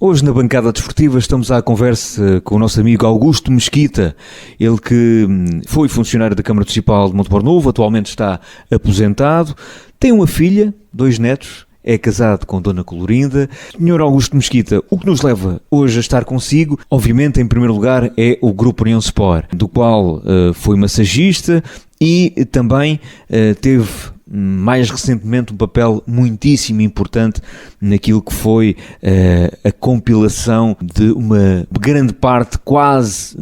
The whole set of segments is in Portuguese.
Hoje na bancada desportiva estamos à conversa com o nosso amigo Augusto Mesquita, ele que foi funcionário da Câmara Municipal de Montemor Novo, atualmente está aposentado, tem uma filha, 2 netos, é casado com Dona Colorinda. Senhor Augusto Mesquita, o que nos leva hoje a estar consigo, obviamente em primeiro lugar é o Grupo União Sport, do qual foi massagista e também teve mais recentemente um papel muitíssimo importante naquilo que foi a compilação de uma grande parte, quase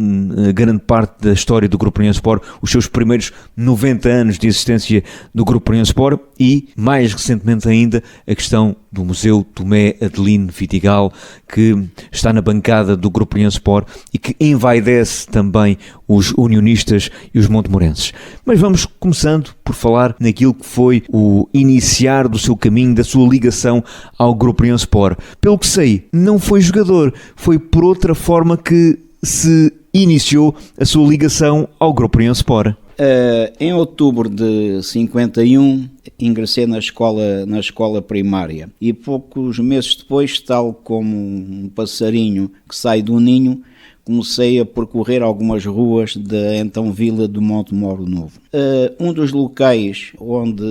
grande parte da história do Grupo União Sport, os seus primeiros 90 anos de existência do Grupo União Sport e, mais recentemente ainda, a questão do Museu Tomé Adelino Vidigal, que está na bancada do Grupo União Sport e que envaidece também os unionistas e os montemorenses. Mas vamos começando por falar naquilo que foi o iniciar do seu caminho, da sua ligação ao Grupo União Sport. Pelo que sei, não foi jogador, foi por outra forma que se iniciou a sua ligação ao Grupo União Sport. Em outubro de 51 ingressei na escola primária e poucos meses depois, tal como um passarinho que sai do ninho, comecei a percorrer algumas ruas da então vila de Montemor Novo. Um dos locais onde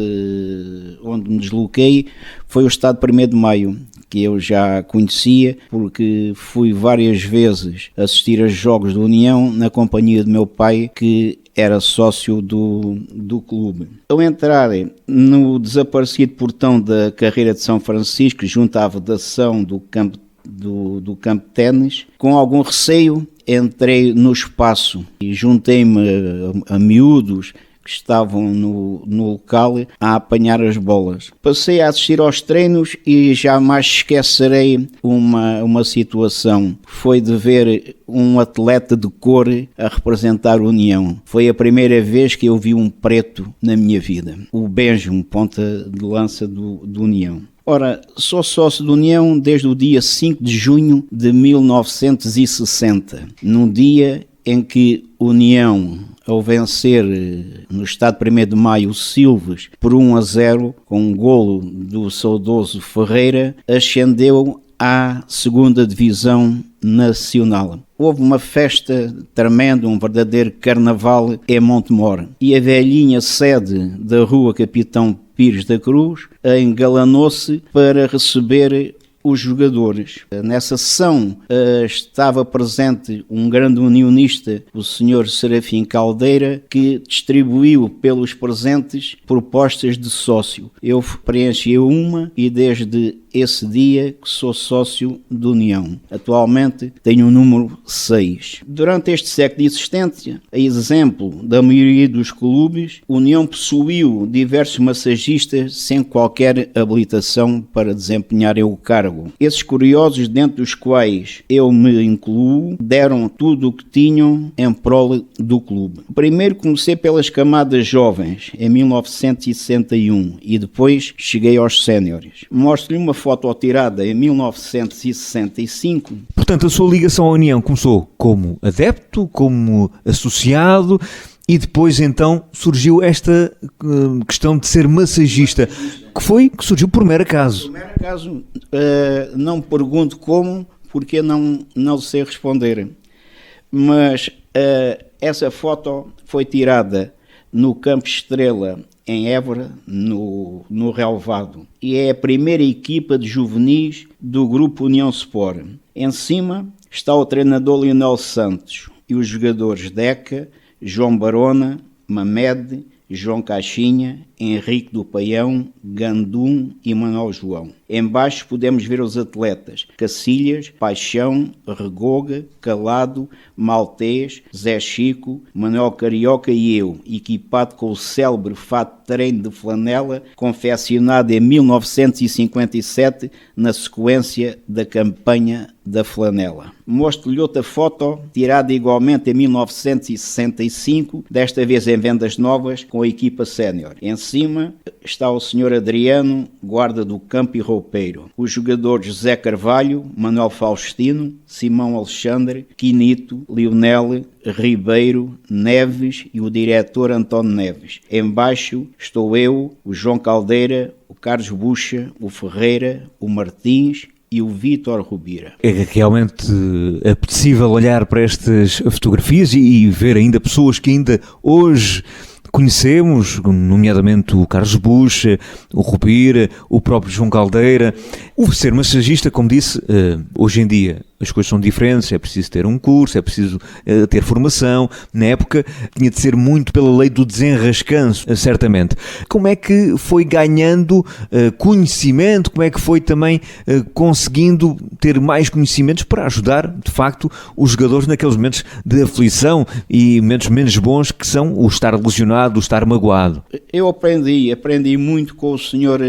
me desloquei foi o estádio 1º de Maio, que eu já conhecia porque fui várias vezes assistir a jogos da União na companhia do meu pai, que era sócio do clube. Ao entrar no desaparecido portão da Carreira de São Francisco, junto à vedação do campo de ténis, com algum receio entrei no espaço e juntei-me a miúdos que estavam no local a apanhar as bolas. Passei a assistir aos treinos e jamais esquecerei uma situação. Foi de ver um atleta de cor a representar a União. Foi a primeira vez que eu vi um preto na minha vida. O Benjo, ponta de lança do União. Ora, sou sócio da União desde o dia 5 de junho de 1960, num dia em que União, ao vencer no estádio 1º de Maio o Silves por 1-0, com um golo do saudoso Ferreira, ascendeu à 2ª Divisão Nacional. Houve uma festa tremenda, um verdadeiro carnaval em Montemor. E a velhinha sede da rua Capitão Pires da Cruz engalanou-se para receber os jogadores. Nessa sessão estava presente um grande unionista, o Sr. Serafim Caldeira, que distribuiu pelos presentes propostas de sócio. Eu preenchi uma e desde esse dia que sou sócio da União. Atualmente tenho o número 6. Durante este século de existência, a exemplo da maioria dos clubes, a União possuiu diversos massagistas sem qualquer habilitação para desempenharem o cargo. Esses curiosos, dentro dos quais eu me incluo, deram tudo o que tinham em prol do clube. Primeiro comecei pelas camadas jovens, em 1961, e depois cheguei aos séniores. Mostro-lhe uma foto tirada em 1965. Portanto, a sua ligação à União começou como adepto, como associado e depois então surgiu esta questão de ser massagista, que surgiu por mero acaso. Por mero acaso, não me pergunto como, porque não sei responder. Mas essa foto foi tirada no Campo Estrela, em Évora, no relevado. E é a primeira equipa de juvenis do Grupo União Sport. Em cima está o treinador Leonel Santos e os jogadores Deca, João Barona, Mamed, João Caixinha, Henrique do Paião, Gandum e Manuel João. Embaixo podemos ver os atletas Cacilhas, Paixão, Regoga, Calado, Maltês, Zé Chico, Manuel Carioca e eu, equipado com o célebre fato de treino de flanela, confeccionado em 1957 na sequência da campanha da flanela. Mostro-lhe outra foto, tirada igualmente em 1965, desta vez em vendas novas, com a equipa sénior. Em cima está o Sr. Adriano, guarda do campo e roupeiro. Os jogadores José Carvalho, Manuel Faustino, Simão Alexandre, Quinito, Lionel, Ribeiro, Neves e o diretor António Neves. Embaixo estou eu, o João Caldeira, o Carlos Buxa, o Ferreira, o Martins e o Vítor Rubira. É realmente apetecível olhar para estas fotografias e ver ainda pessoas que ainda hoje conhecemos, nomeadamente o Carlos Buxa, o Rubira, o próprio João Caldeira. O ser massagista, como disse, hoje em dia as coisas são diferentes, é preciso ter um curso, é preciso ter formação. Na época tinha de ser muito pela lei do desenrascanço, certamente. Como é que foi ganhando conhecimento, como é que foi também conseguindo ter mais conhecimentos para ajudar, de facto, os jogadores naqueles momentos de aflição e momentos menos bons que são o estar lesionado, o estar magoado? Eu aprendi muito com o senhor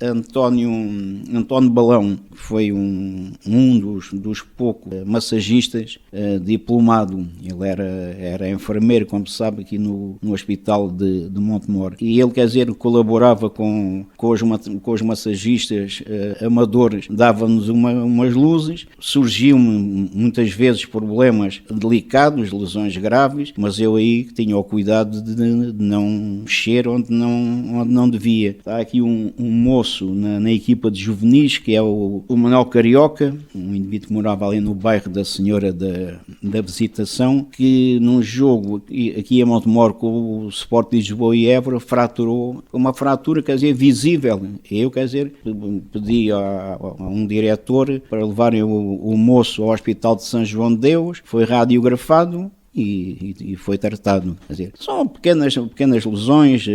António Balão, que foi um dos poucos massagistas diplomado. Ele era enfermeiro, como se sabe, aqui no hospital de Montemor. E ele, quer dizer, colaborava com os massagistas amadores, dava-nos umas luzes. Surgiam muitas vezes problemas delicados, lesões graves, mas eu aí tinha o cuidado de não mexer onde não devia. Está aqui um moço na equipa de juvenis, que é o Manuel Carioca, um indivíduo que morava ali no bairro da Senhora da Visitação, que num jogo aqui em Montemor com o Sport de Lisboa e Évora fraturou, uma fratura, quer dizer, visível. Eu, quer dizer, pedi a um diretor para levarem o moço ao Hospital de São João de Deus, foi radiografado e foi tratado. Quer dizer, são pequenas lesões,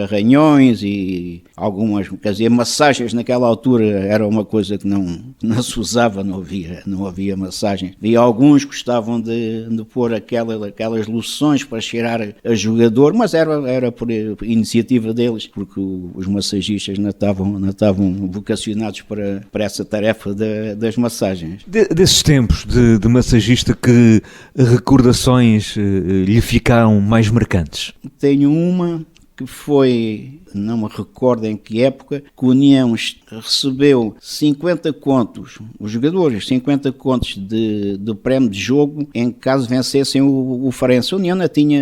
arranhões e algumas, quer dizer, massagens naquela altura era uma coisa que não se usava, não havia massagem. Havia alguns que gostavam de pôr aquelas loções para cheirar a jogador, mas era por iniciativa deles, porque os massagistas não estavam vocacionados para essa tarefa das massagens. Desses tempos de massagista, que recordações lhe ficaram mais marcantes? Tenho uma que foi, não me recordo em que época, que o União recebeu 50 contos, os jogadores, 50 contos de prémio de jogo em caso vencessem o Farense. A União não tinha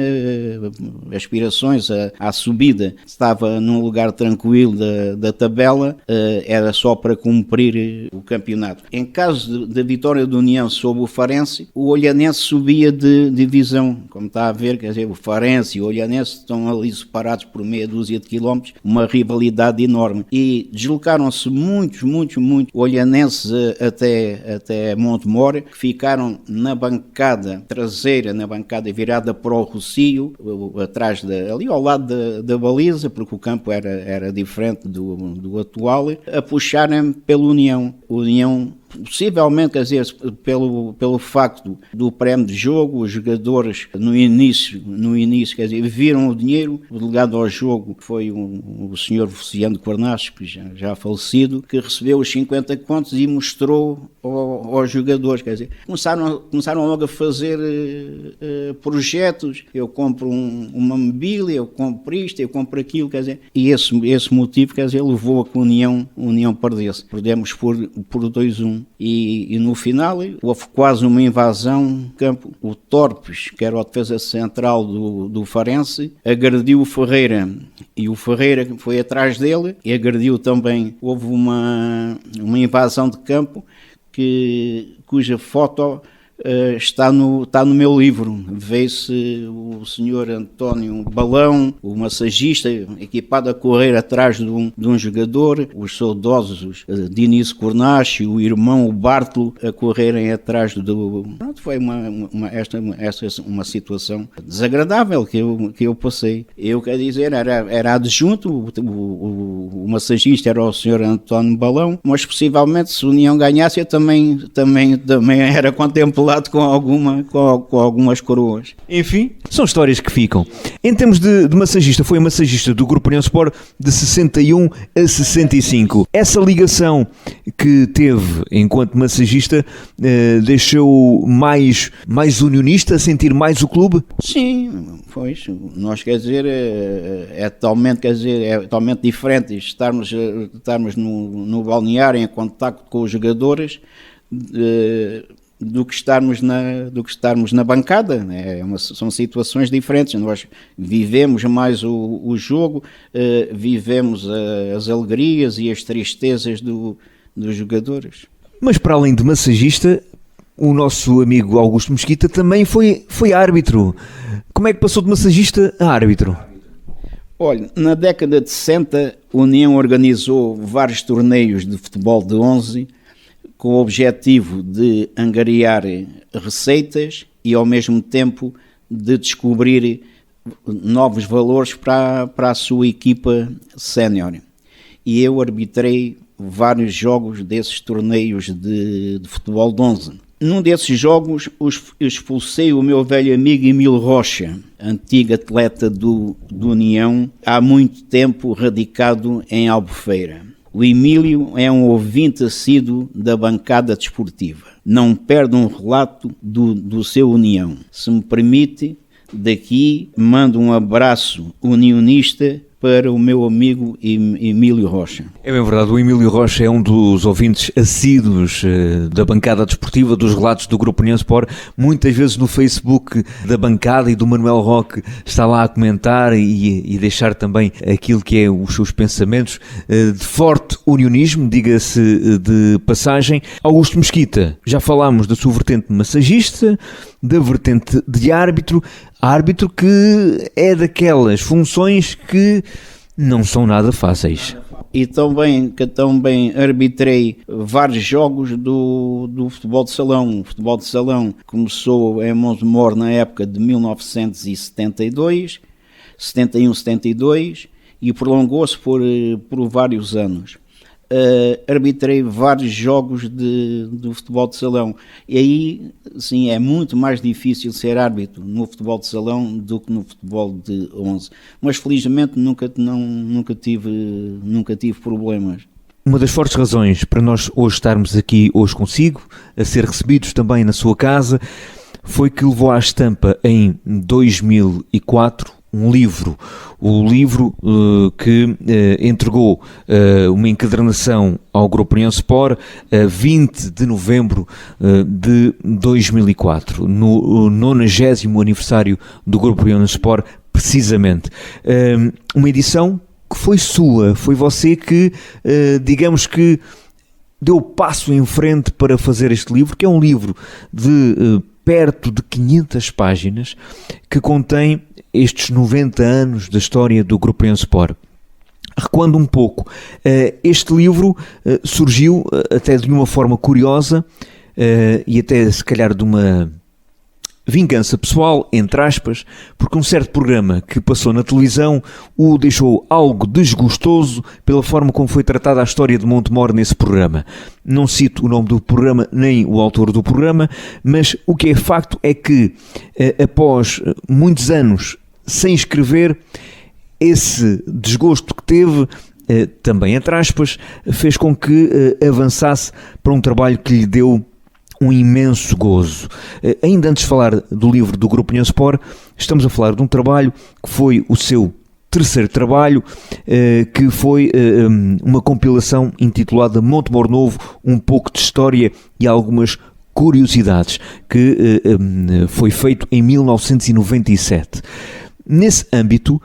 aspirações à subida, estava num lugar tranquilo da tabela, era só para cumprir o campeonato. Em caso da vitória da União sobre o Farense, o Olhanense subia de divisão, como está a ver, quer dizer, o Farense e o Olhanense estão ali separados por meia dúzia de quilómetros, uma rivalidade enorme, e deslocaram-se muitos olhanenses até Montemor, que ficaram na bancada traseira, na bancada virada para o Rocio, atrás ali ao lado da baliza, porque o campo era diferente do atual, a puxarem pela União. Possivelmente, quer dizer, pelo facto do prémio de jogo, os jogadores no início, quer dizer, viram o dinheiro. O delegado ao jogo foi o senhor Vociano Cornacho, que já falecido, que recebeu os 50 contos e mostrou aos jogadores, quer dizer, começaram logo a fazer projetos. Eu compro uma mobília, eu compro isto, eu compro aquilo, quer dizer, e esse motivo, quer dizer, levou a que a União perdesse. Perdemos por 2-1. E no final houve quase uma invasão no campo. O Torpes, que era a defesa central do Farense, agrediu o Ferreira, e o Ferreira foi atrás dele e agrediu também. Houve uma invasão de campo cuja foto está no meu livro. Vê-se o senhor António Balão, o massagista, equipado a correr atrás de um jogador, os saudosos Diniz Cornacho e o irmão o Bartolo a correrem atrás do... Pronto, foi uma situação desagradável que eu passei. Eu, quer dizer, era adjunto, o massagista era o senhor António Balão, mas possivelmente se a União ganhasse eu também era contemplado com algumas coroas. Enfim, são histórias que ficam. Em termos de massagista, foi massagista do Grupo União Sport de 61 a 65. Essa ligação que teve enquanto massagista deixou mais unionista, sentir mais o clube? Sim, pois. Nós, quer dizer, é totalmente diferente estarmos no balneário em contacto com os jogadores do que estarmos na bancada, né? São situações diferentes. Nós vivemos mais o jogo, vivemos as alegrias e as tristezas dos jogadores. Mas para além de massagista, o nosso amigo Augusto Mesquita também foi árbitro. Como é que passou de massagista a árbitro? Olha, na década de 60, a União organizou vários torneios de futebol de 11 com o objetivo de angariar receitas e, ao mesmo tempo, de descobrir novos valores para a sua equipa sénior. E eu arbitrei vários jogos desses torneios de futebol de 11. Num desses jogos, expulsei o meu velho amigo Emílio Rocha, antigo atleta do União, há muito tempo radicado em Albufeira. O Emílio é um ouvinte assíduo da bancada desportiva. Não perde um relato do seu União. Se me permite, daqui mando um abraço unionista para o meu amigo Emílio Rocha. É bem verdade, o Emílio Rocha é um dos ouvintes assíduos da bancada desportiva, dos relatos do Grupo União Sport. Muitas vezes no Facebook da bancada e do Manuel Roque está lá a comentar e deixar também aquilo que é os seus pensamentos de forte unionismo, diga-se de passagem. Augusto Mesquita, já falámos da sua vertente massagista, da vertente de árbitro que é daquelas funções que não são nada fáceis. E também arbitrei vários jogos do futebol de salão. O futebol de salão começou em Montemor na época de 1972, 71, 72 e prolongou-se por vários anos. Arbitrei vários jogos do futebol de salão e aí sim é muito mais difícil ser árbitro no futebol de salão do que no futebol de 11, mas felizmente nunca tive problemas. Uma das fortes razões para nós hoje estarmos aqui hoje consigo, a ser recebidos também na sua casa, foi que levou à estampa em 2004 um livro, o livro que entregou uma encadernação ao Grupo União Sport a 20 de novembro de 2004, no 90º aniversário do Grupo União Sport, precisamente. Uma edição que foi sua, foi você que, digamos que, deu o passo em frente para fazer este livro, que é um livro de perto de 500 páginas, que contém estes 90 anos da história do Grupo União Sport. Recuando um pouco, este livro surgiu até de uma forma curiosa e até se calhar de uma vingança pessoal, entre aspas, porque um certo programa que passou na televisão o deixou algo desgostoso pela forma como foi tratada a história de Montemor nesse programa. Não cito o nome do programa nem o autor do programa, mas o que é facto é que após muitos anos sem escrever, esse desgosto que teve, também entre aspas, fez com que avançasse para um trabalho que lhe deu um imenso gozo. Ainda antes de falar do livro do Grupo União Sport, estamos a falar de um trabalho que foi o seu terceiro trabalho, que foi uma compilação intitulada Montemor Novo, um pouco de história e algumas curiosidades, que foi feito em 1997. Nesse âmbito,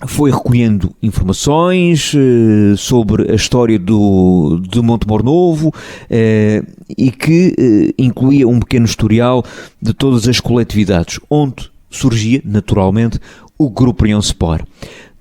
foi recolhendo informações sobre a história de Montemor Novo e que incluía um pequeno historial de todas as coletividades, onde surgia, naturalmente, o Grupo União Sport.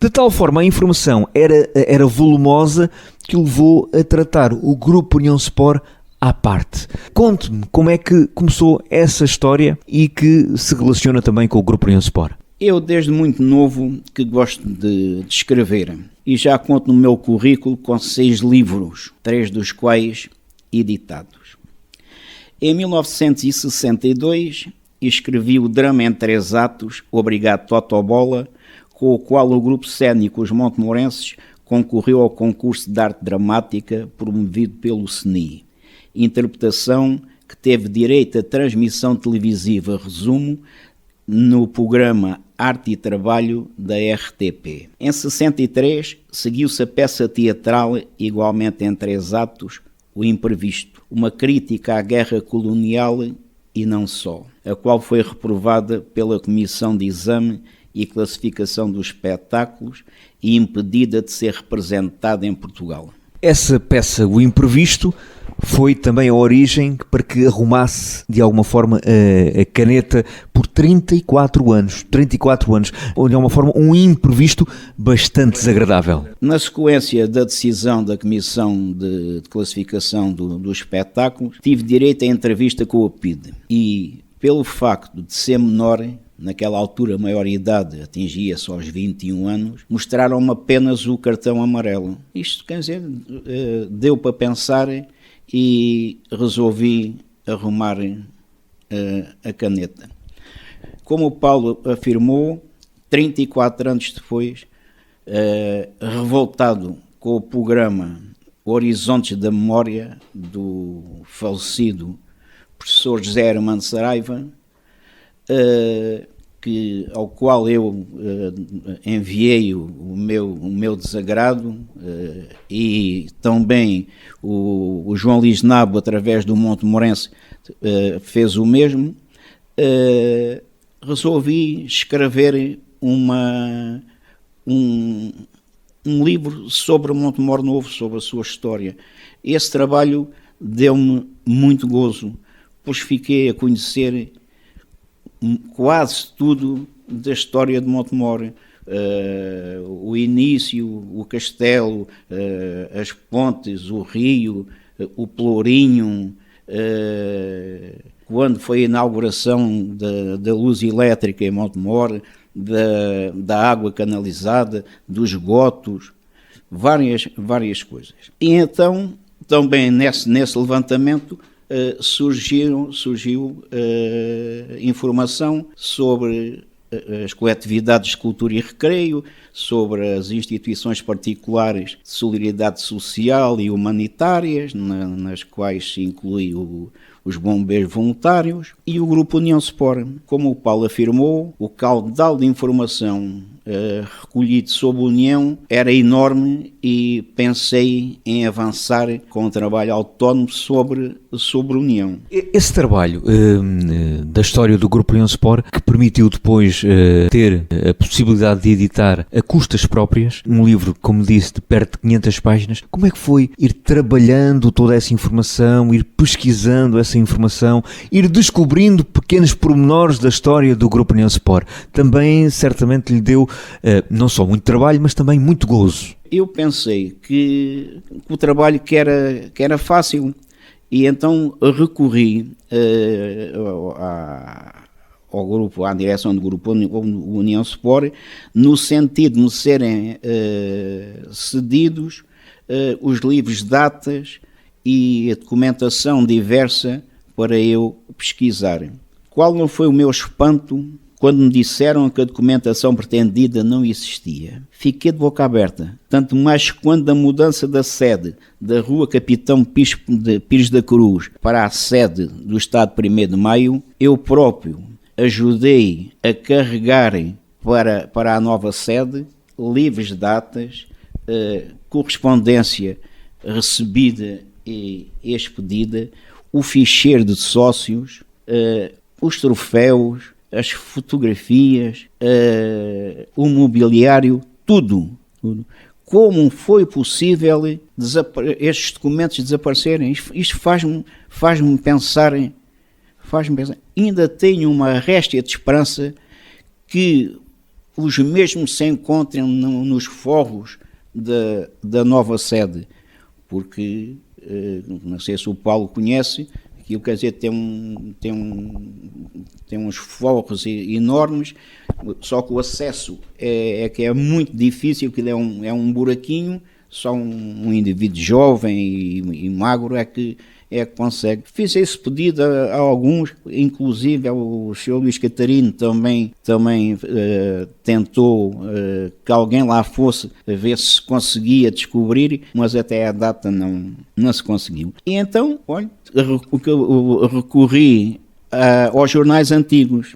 De tal forma, a informação era volumosa que levou a tratar o Grupo União Sport à parte. Conte-me como é que começou essa história e que se relaciona também com o Grupo União Sport. Eu, desde muito novo, que gosto de escrever e já conto no meu currículo com 6 livros, 3 dos quais editados. Em 1962, escrevi o drama em 3 atos, Obrigado Totobola, com o qual o grupo cénico Os Montemorenses concorreu ao concurso de arte dramática promovido pelo CNI. Interpretação que teve direito à transmissão televisiva, resumo, no programa Arte e Trabalho da RTP. Em 63, seguiu-se a peça teatral, igualmente em 3 atos, O Imprevisto, uma crítica à guerra colonial e não só, a qual foi reprovada pela Comissão de Exame e Classificação dos Espetáculos e impedida de ser representada em Portugal. Essa peça, O Imprevisto, foi também a origem para que arrumasse de alguma forma a caneta por 34 anos. 34 anos, ou de alguma forma um imprevisto bastante desagradável. Na sequência da decisão da Comissão de Classificação dos Espetáculos, tive direito à entrevista com o PIDE e, pelo facto de ser menor, naquela altura a maioridade atingia só aos 21 anos, mostraram-me apenas o cartão amarelo. Isto, quer dizer, deu para pensar e resolvi arrumar a caneta. Como o Paulo afirmou, 34 anos depois, revoltado com o programa Horizontes da Memória do falecido professor José Hermano Saraiva, ao qual eu enviei o meu desagrado, e também o João Lisnabo, através do Montemorense, fez o mesmo. Resolvi escrever um livro sobre o Montemor Novo, sobre a sua história. Esse trabalho deu-me muito gozo, pois fiquei a conhecer quase tudo da história de Montemor, o início, o castelo, as pontes, o rio, o Pelourinho, quando foi a inauguração da luz elétrica em Montemor, da água canalizada, dos esgotos, várias coisas. E então, também nesse levantamento, surgiu informação sobre as coletividades de cultura e recreio, sobre as instituições particulares de solidariedade social e humanitárias, nas quais se inclui os bombeiros voluntários, e o Grupo União Sport. Como o Paulo afirmou, o caudal de informação recolhido sobre a União era enorme e pensei em avançar com um trabalho autónomo sobre a União. Esse trabalho da história do Grupo União Sport, que permitiu depois ter a possibilidade de editar a custas próprias, um livro, como disse, de perto de 500 páginas, como é que foi ir trabalhando toda essa informação, ir pesquisando essa informação, ir descobrindo pequenos pormenores da história do Grupo União Sport? Também certamente lhe deu não só muito trabalho, mas também muito gozo. Eu pensei que o trabalho que era fácil, e então recorri ao grupo, à direção do Grupo União Sport, no sentido de me serem cedidos os livros de datas e a documentação diversa para eu pesquisar. Qual não foi o meu espanto quando me disseram que a documentação pretendida não existia? Fiquei de boca aberta, tanto mais quando a mudança da sede da Rua Capitão Pires da Cruz para a sede do Estado 1º de Maio, eu próprio ajudei a carregar para a nova sede livros de datas, correspondência recebida e expedida, o ficheiro de sócios, os troféus, as fotografias, o mobiliário, tudo. Como foi possível estes documentos desaparecerem? Isto faz-me pensar. Ainda tenho uma réstia de esperança que os mesmos se encontrem nos forros da nova sede, porque, não sei se o Paulo conhece, aquilo, quer dizer, tem uns forros enormes, só que o acesso que é muito difícil, que é um buraquinho, só um indivíduo jovem e magro é que consegue. Fiz esse pedido a alguns, inclusive o Sr. Luís Catarino também tentou que alguém lá fosse a ver se conseguia descobrir, mas até a data não se conseguiu. E então, olha, recorri aos jornais antigos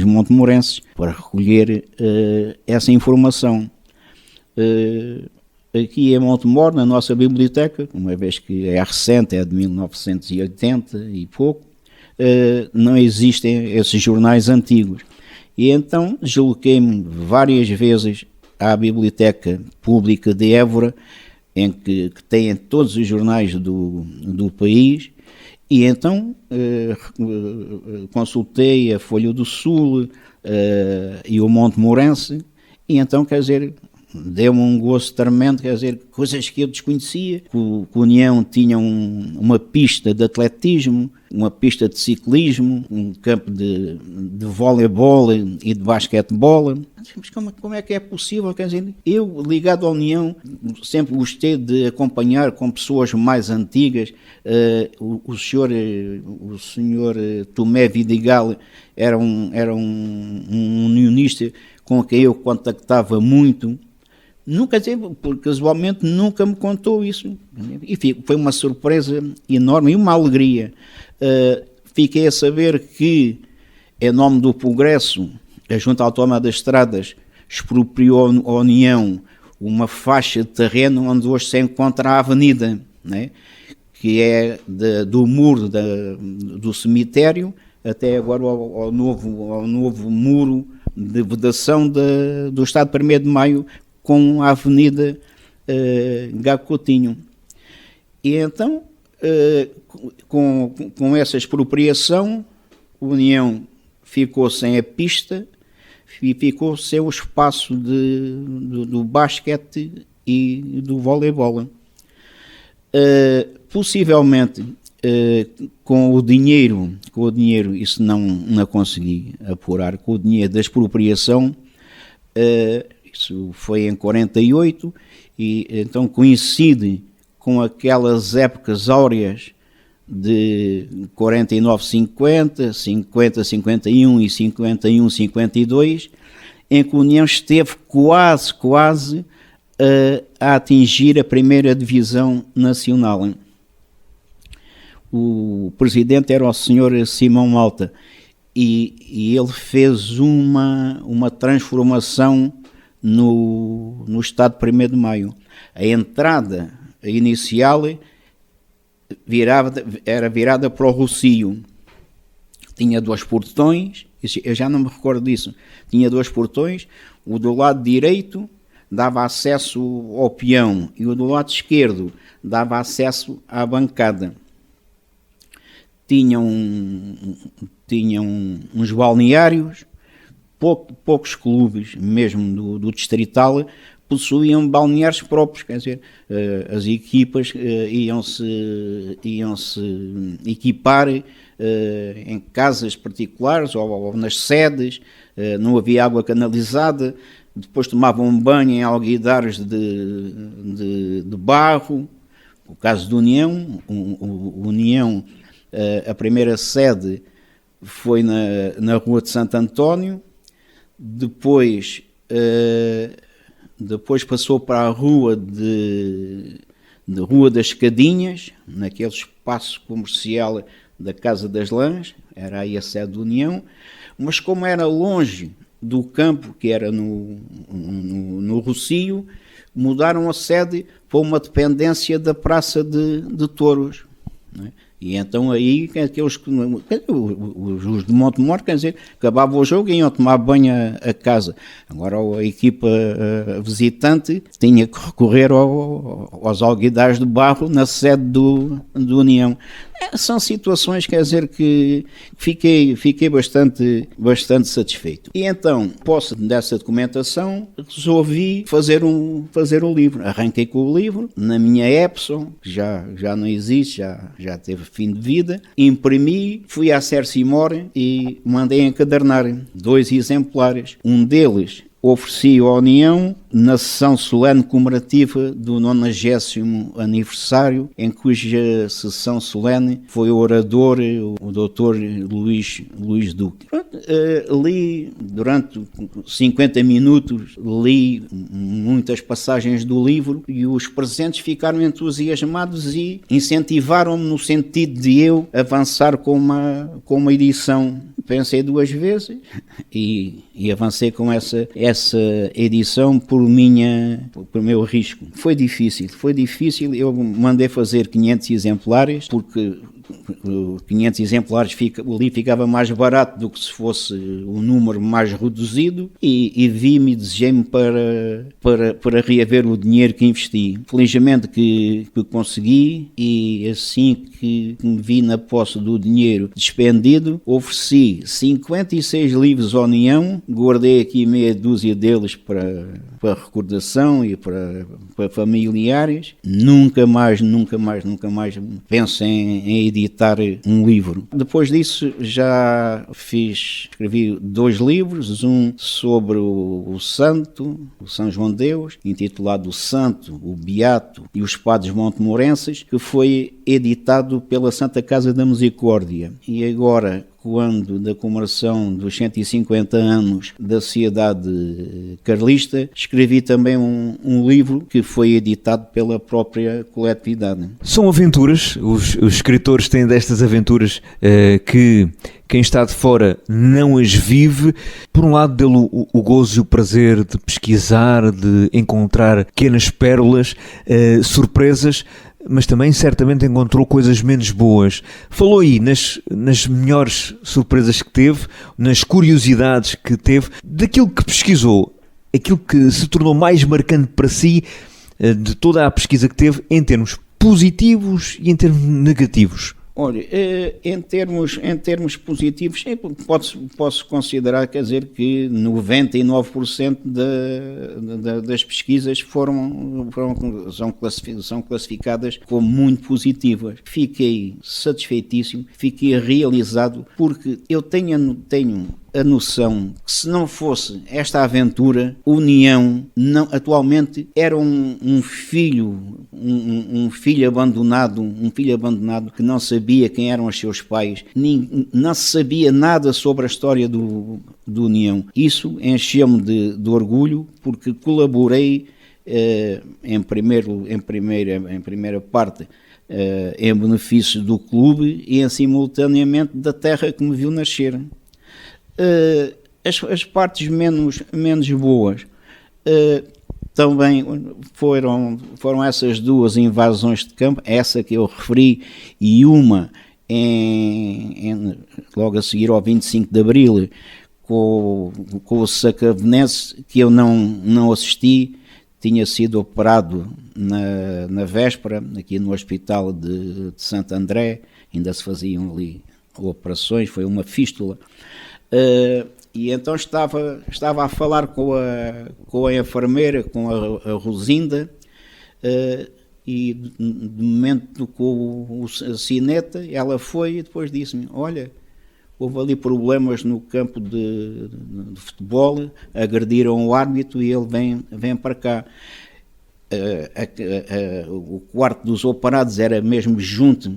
montemorenses, para recolher essa informação. Aqui em Montemor, na nossa biblioteca, uma vez que é recente, é de 1980 e pouco, não existem esses jornais antigos. E então desloquei-me várias vezes à Biblioteca Pública de Évora em que têm todos os jornais do país, e então consultei a Folha do Sul e o Montemorense, e então, quer dizer, deu-me um gosto tremendo, quer dizer, coisas que eu desconhecia. O União tinha uma pista de atletismo, uma pista de ciclismo, um campo de voleibol e de basquetebol. Mas como é que é possível? Quer dizer, eu, ligado à União, sempre gostei de acompanhar com pessoas mais antigas. O senhor Tomé Vidigal era um unionista com quem eu contactava muito. Nunca, porque casualmente nunca me contou isso. E foi uma surpresa enorme e uma alegria. Fiquei a saber que, em nome do progresso, a Junta Autónoma das Estradas expropriou à União uma faixa de terreno onde hoje se encontra a avenida, né? Que é do muro do cemitério até agora ao novo muro de vedação do Estado de 1º de Maio, com a Avenida Gago Coutinho. E então, com essa expropriação, a União ficou sem a pista e ficou sem o espaço do basquete e do voleibol. Possivelmente, com o dinheiro, isso não consegui apurar, com o dinheiro da expropriação, isso foi em 48, e então coincide com aquelas épocas áureas de 49-50, 50-51 e 51-52, em que a União esteve quase a atingir a 1ª divisão nacional. O presidente era o Sr. Simão Malta, e ele fez uma transformação no Estado de 1º de Maio. A entrada inicial era virada para o Rocio. Tinha 2 portões, eu já não me recordo disso. Tinha 2 portões, o do lado direito dava acesso ao peão e o do lado esquerdo dava acesso à bancada. Tinham uns balneários. Poucos clubes, mesmo do distrital, possuíam balneários próprios, quer dizer, as equipas iam-se equipar em casas particulares ou nas sedes, não havia água canalizada, depois tomavam um banho em alguidares de barro. O caso da União, a primeira sede foi na Rua de Santo António. Depois passou para a Rua Rua das Escadinhas, naquele espaço comercial da Casa das Lãs, era aí a sede da União, mas como era longe do campo, que era no Rocio, mudaram a sede para uma dependência da Praça de Touros, não é? E então aí, os de Montemor, quer dizer, acabava o jogo e iam tomar banho a casa. Agora a equipa visitante tinha que recorrer aos alguidares de barro na sede do União. São situações, quer dizer, que fiquei bastante satisfeito. E então, posse dessa documentação, resolvi fazer um livro. Arranquei com o livro, na minha Epson, que já não existe, já teve fim de vida. Imprimi, fui à Cercimor e mandei encadernar 2 exemplares. Um deles ofereci à União na sessão solene comemorativa do 90º aniversário, em cuja sessão solene foi o orador, o Dr. Luís Duque. Li durante 50 minutos, li muitas passagens do livro e os presentes ficaram entusiasmados e incentivaram-me no sentido de eu avançar com uma edição. Pensei 2 vezes e avancei com essa edição por meu risco. Foi difícil. Eu mandei fazer 500 exemplares porque 500 exemplares, o livro ficava mais barato do que se fosse um número mais reduzido, e vi-me e desejei-me para reaver o dinheiro que investi. Felizmente que consegui, e assim que me vi na posse do dinheiro despendido, ofereci 56 livros à União, guardei aqui meia dúzia deles para recordação e para familiares. Nunca mais penso em editar um livro. Depois disso já escrevi 2 livros, um sobre o Santo, o São João de Deus, intitulado O Santo, o Beato e os Padres Montemorenses, que foi editado pela Santa Casa da Misericórdia. E agora, quando da comemoração dos 150 anos da Sociedade Carlista, escrevi também um livro que foi editado pela própria coletividade. São aventuras, os escritores têm destas aventuras que quem está de fora não as vive. Por um lado, dele o gozo e o prazer de pesquisar, de encontrar pequenas pérolas, surpresas, mas também certamente encontrou coisas menos boas. Falou aí nas melhores surpresas que teve, nas curiosidades que teve, daquilo que pesquisou, aquilo que se tornou mais marcante para si, de toda a pesquisa que teve, em termos positivos e em termos negativos. Olha, em termos positivos, posso considerar, quer dizer, que 99% das pesquisas são classificadas como muito positivas. Fiquei satisfeitíssimo, fiquei realizado, porque eu tenho a noção que, se não fosse esta aventura, União atualmente era um filho abandonado, que não sabia quem eram os seus pais, não sabia nada sobre a história do União. Isso encheu-me de orgulho, porque colaborei em primeira parte em benefício do clube e simultaneamente da terra que me viu nascer. As partes menos boas também foram essas 2 invasões de campo, essa que eu referi, e uma logo a seguir ao 25 de Abril com o Sacavenense, que eu não assisti. Tinha sido operado na véspera, aqui no hospital de Santo André, ainda se faziam ali operações, foi uma fístula. E então estava a falar com a enfermeira, com a Rosinda, e de momento com a sineta, ela foi e depois disse-me: olha, houve ali problemas no campo de futebol, agrediram o árbitro e ele vem para cá. O quarto dos operados era mesmo junto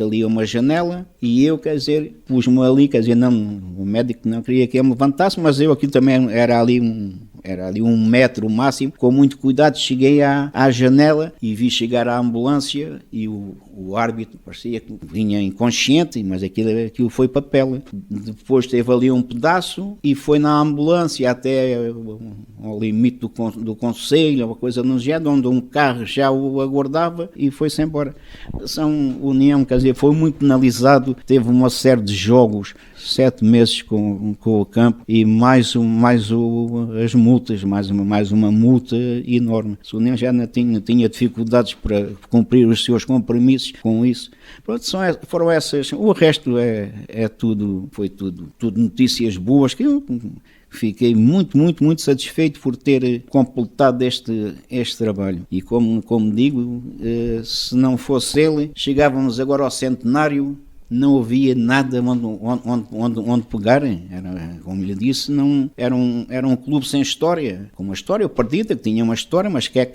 ali a uma janela, e eu, quer dizer, pus-me ali, quer dizer, não, o médico não queria que eu me levantasse, mas eu aqui também era ali 1 metro máximo, com muito cuidado cheguei à janela e vi chegar a ambulância, e o árbitro parecia que vinha inconsciente, mas aquilo foi papel. Depois teve ali um pedaço e foi na ambulância até ao limite do concelho, uma coisa no género, onde um carro já o aguardava, e foi-se embora. União, quer dizer, foi muito penalizado, teve uma série de jogos, 7 meses com o campo, e mais as multas, mais uma multa enorme. A União já não tinha dificuldades para cumprir os seus compromissos com isso. Pronto, foram essas. O resto foi tudo notícias boas, que eu fiquei muito satisfeito por ter completado este trabalho. E como digo, se não fosse ele, chegávamos agora ao centenário, não havia nada onde pegarem. Como lhe disse, era um clube sem história, com uma história perdida, que tinha uma história, mas quem é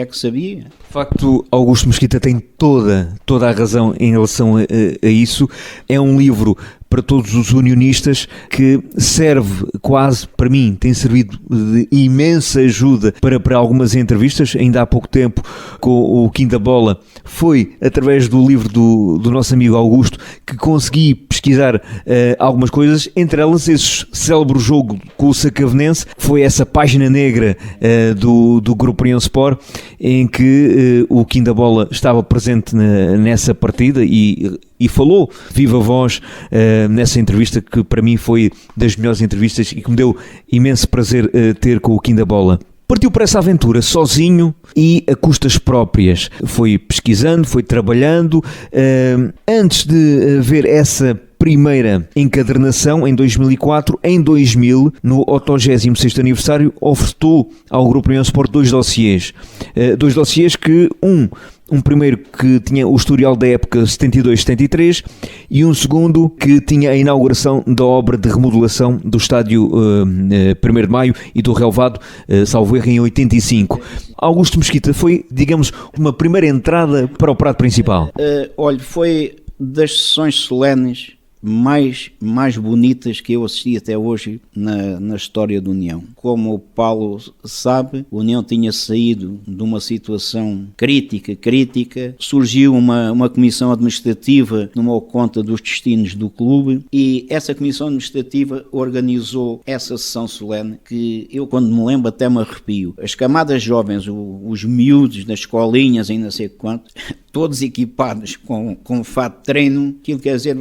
que sabia? De facto, Augusto Mesquita tem toda a razão em relação a isso. É um livro para todos os unionistas, que serve quase, para mim, tem servido de imensa ajuda para algumas entrevistas. Ainda há pouco tempo, com o Quinta Bola, foi através do livro do nosso amigo Augusto que consegui pesquisar algumas coisas, entre elas esse célebre jogo com o Sacavenense, foi essa página negra do Grupo União Sport, em que o Quindabola estava presente nessa partida e falou viva voz nessa entrevista, que para mim foi das melhores entrevistas e que me deu imenso prazer ter com o Quindabola. Partiu para essa aventura sozinho e a custas próprias. Foi pesquisando, foi trabalhando. Antes de ver essa primeira encadernação, em 2004, em 2000, no 86º aniversário, ofertou ao Grupo União Sport dois dossiês. Dois dossiês que um primeiro que tinha o historial da época 72-73 e um segundo que tinha a inauguração da obra de remodelação do estádio 1º de Maio e do relvado, salvo erro, em 85. Augusto Mesquita, foi, digamos, uma primeira entrada para o prato principal. Olha, foi das sessões solenes mais bonitas que eu assisti até hoje na história da União. Como o Paulo sabe, a União tinha saído de uma situação crítica, surgiu uma comissão administrativa que tomou conta dos destinos do clube e essa comissão administrativa organizou essa sessão solene que eu, quando me lembro, até me arrepio. As camadas jovens, os miúdos das escolinhas, ainda sei quanto, todos equipados com fato de treino, aquilo quer dizer,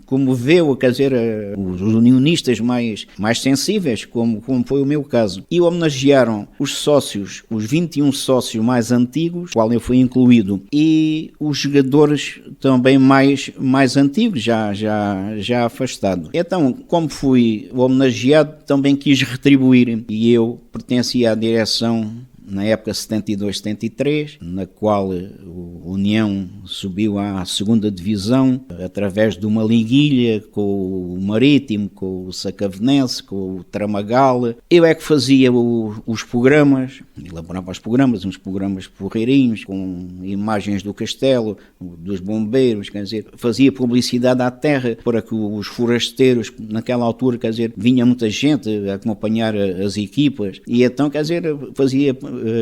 comoveu, quer dizer, os unionistas mais sensíveis, como foi o meu caso. E homenagearam os sócios, os 21 sócios mais antigos, qual eu fui incluído, e os jogadores também mais antigos, já afastados. Então, como fui homenageado, também quis retribuir, e eu pertencia à direção na época 72-73, na qual o União subiu à segunda divisão através de uma liguilha com o Marítimo, com o Sacavenense, com o Tramagal. Eu é que fazia os programas, elaborava os programas, uns programas porreirinhos, com imagens do castelo, dos bombeiros, quer dizer, fazia publicidade à terra para que os forasteiros, naquela altura, quer dizer, vinha muita gente a acompanhar as equipas, e então, quer dizer, fazia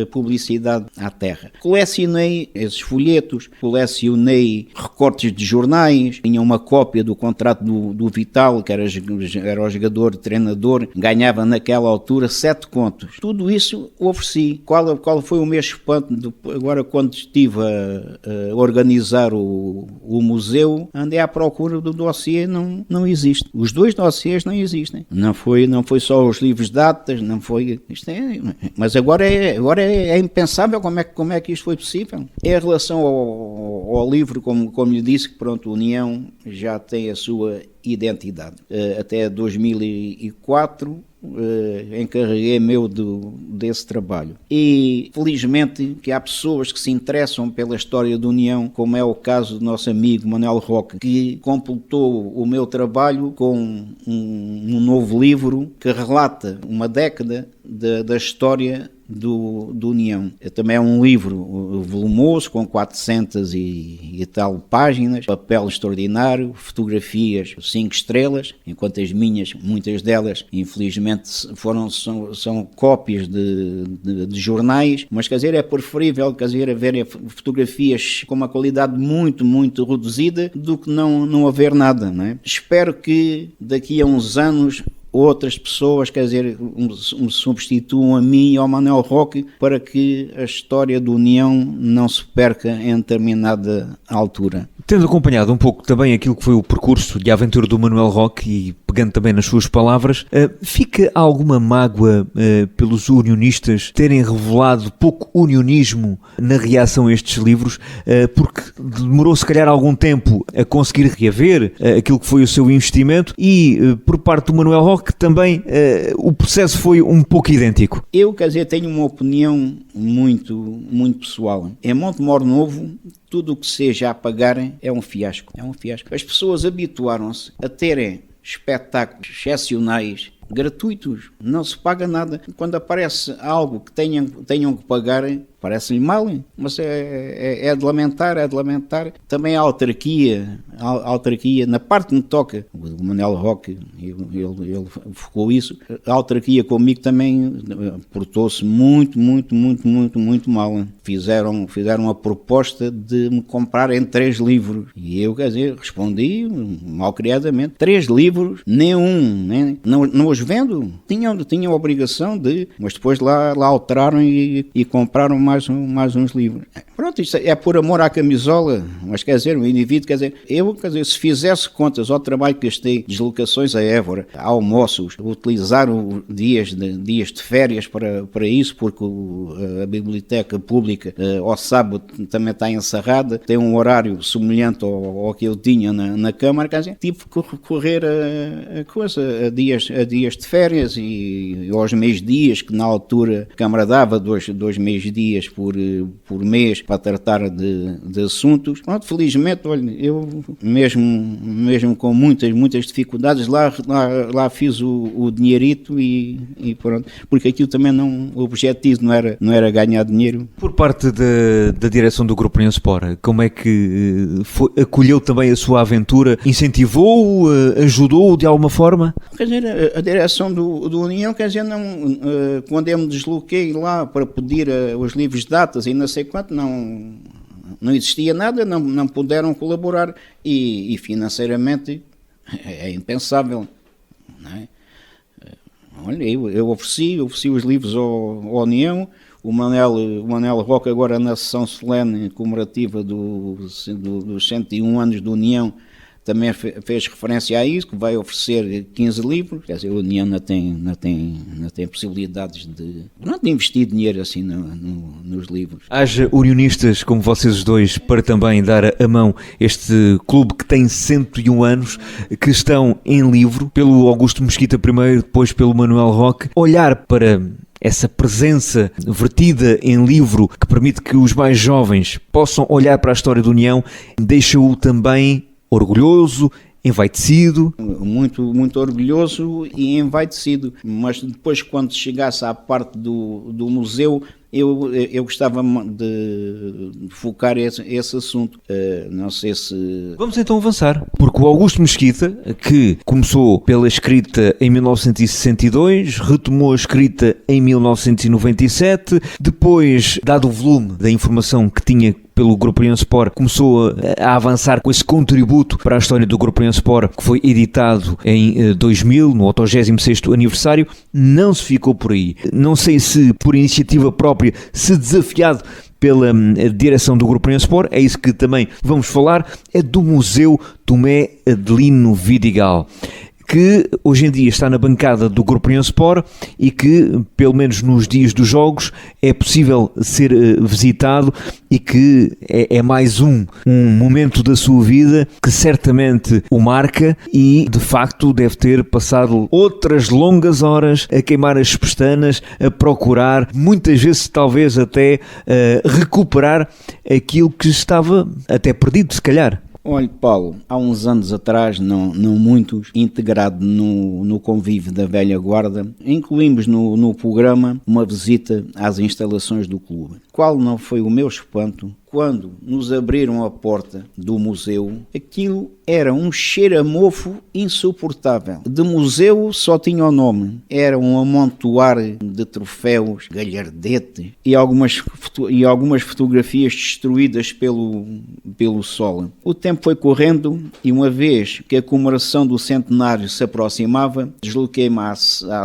publicidade à terra. Colecionei esses folhetos, colecionei recortes de jornais, tinha uma cópia do contrato do Vital, que era o jogador, treinador, ganhava naquela altura 7 contos. Tudo isso ofereci. Qual foi o meu espanto? Agora, quando estive a organizar o museu, andei à procura do dossiê, não existe. Os 2 dossiês não existem. Não foi só os livros de datas, não foi... Mas agora é impensável como é que isto foi possível. Em relação ao livro, como lhe disse, que pronto, a União já tem a sua identidade. Até 2004 encarreguei-me desse trabalho. E felizmente que há pessoas que se interessam pela história da União, como é o caso do nosso amigo Manuel Roque, que completou o meu trabalho com um novo livro que relata uma década da história do União. Também é um livro volumoso, com 400 e tal páginas, papel extraordinário, fotografias 5 estrelas, enquanto as minhas, muitas delas, infelizmente, são cópias de jornais, mas quer dizer, é preferível, quer dizer, haver fotografias com uma qualidade muito reduzida do que não haver nada, não é? Espero que daqui a uns anos outras pessoas, quer dizer, me substituam a mim e ao Manuel Roque para que a história da União não se perca em determinada altura. Tendo acompanhado um pouco também aquilo que foi o percurso de aventura do Manuel Roque e pegando também nas suas palavras, fica alguma mágoa pelos unionistas terem revelado pouco unionismo na reação a estes livros, porque demorou se calhar algum tempo a conseguir reaver aquilo que foi o seu investimento e por parte do Manuel Roque também o processo foi um pouco idêntico? Eu, quer dizer, tenho uma opinião muito pessoal. Em Montemor Novo, tudo o que seja a pagar é um fiasco. As pessoas habituaram-se a terem espetáculos excepcionais, gratuitos, não se paga nada. Quando aparece algo que tenham que pagar, parece-lhe mal, mas é de lamentar. Também a autarquia, na parte que me toca, o Manuel Roque, ele focou isso, a autarquia comigo também portou-se muito mal. Fizeram a proposta de me comprarem 3 livros. E eu, quer dizer, respondi malcriadamente, 3 livros, nenhum, né? Não pessoas vendo tinham a obrigação de, mas depois lá alteraram e compraram mais uns livros. Pronto, isto é por amor à camisola, mas quer dizer, o indivíduo, se fizesse contas ao trabalho que gastei, deslocações a Évora, almoços, utilizar dias de férias para isso, porque a biblioteca pública ao sábado também está encerrada, tem um horário semelhante ao que eu tinha na Câmara, quer dizer, tive que recorrer a dias de férias e aos meios-dias, que na altura a Câmara dava dois meios-dias por mês para tratar de assuntos. Pronto, felizmente, olha, eu mesmo com muitas dificuldades, lá fiz o dinheirito e pronto, porque aquilo também o objetivo não era ganhar dinheiro. Por parte da direção do Grupo União Sport, como é que acolheu também a sua aventura? Incentivou, ajudou de alguma forma? Quer dizer, a direção do União, quer dizer, quando eu me desloquei lá para pedir os livros de datas e não sei quanto, não existia nada, não puderam colaborar e financeiramente é impensável, não é? Olha, eu ofereci os livros à União. O Manel Roca, agora na sessão solene comemorativa dos 101 anos da União, também fez referência a isso, que vai oferecer 15 livros. Quer dizer, a União não tem possibilidades de investir dinheiro assim nos livros. Haja unionistas como vocês dois para também dar a mão este clube que tem 101 anos, que estão em livro, pelo Augusto Mesquita primeiro, depois pelo Manuel Roque, olhar para essa presença vertida em livro que permite que os mais jovens possam olhar para a história da União, deixa-o também orgulhoso, envaidecido. Muito orgulhoso e envaidecido, mas depois quando chegasse à parte do museu, eu gostava de focar esse assunto. Não sei se... Vamos então avançar, porque o Augusto Mesquita, que começou pela escrita em 1962, retomou a escrita em 1997, depois, dado o volume da informação que tinha pelo Grupo União Sport, começou a avançar com esse contributo para a história do Grupo União Sport, que foi editado em 2000, no 86º aniversário. Não se ficou por aí. Não sei se por iniciativa própria, se desafiado pela direção do Grupo União Sport, é isso que também vamos falar, é do Museu Tomé Adelino Vidigal, que hoje em dia está na bancada do Grupo União Sport e que, pelo menos nos dias dos jogos, é possível ser visitado e que é mais um momento da sua vida que certamente o marca e, de facto, deve ter passado outras longas horas a queimar as pestanas, a procurar, muitas vezes talvez até recuperar aquilo que estava até perdido, se calhar. Olha, Paulo, há uns anos atrás, não muitos, integrado no convívio da velha guarda, incluímos no programa uma visita às instalações do clube. Qual não foi o meu espanto quando nos abriram a porta do museu? Aquilo era um cheiro a mofo insuportável. De museu só tinha o nome. Era um amontoar de troféus, galhardetes e algumas fotografias destruídas pelo sol. O tempo foi correndo e, uma vez que a comemoração do centenário se aproximava, desloquei-me à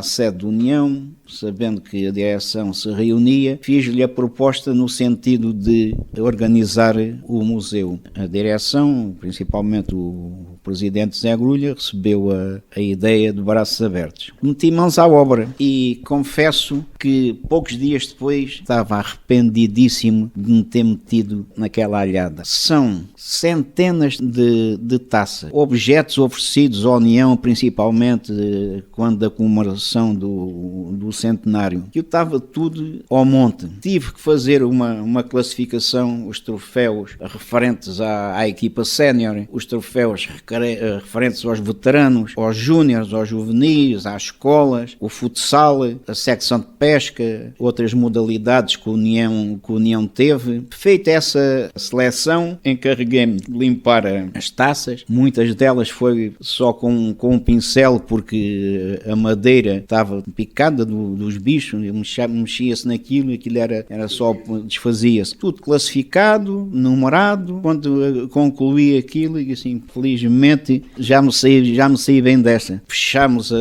sede da União, sabendo que a direção se reunia, fiz-lhe a proposta no sentido de organizar o museu. A direção, principalmente o presidente Zé Grulha, recebeu a ideia de braços abertos. Meti mãos à obra e confesso que poucos dias depois estava arrependidíssimo de me ter metido naquela alhada. São centenas de taças, objetos oferecidos à União, principalmente quando da comemoração do centenário, que estava tudo ao monte. Tive que fazer uma classificação, os troféus referentes à equipa sénior, os troféus referentes aos veteranos, aos júniores, aos juvenis, às escolas, o futsal, a secção de pesca, outras modalidades que a União teve. Feita essa seleção, encarreguei-me de limpar as taças. Muitas delas foi só com um pincel, porque a madeira estava picada dos bichos, mexia-se naquilo, aquilo era só, desfazia-se. Tudo classificado, numerado. Quando concluí aquilo, e assim, felizmente infelizmente já me saí bem dessa. Fechámos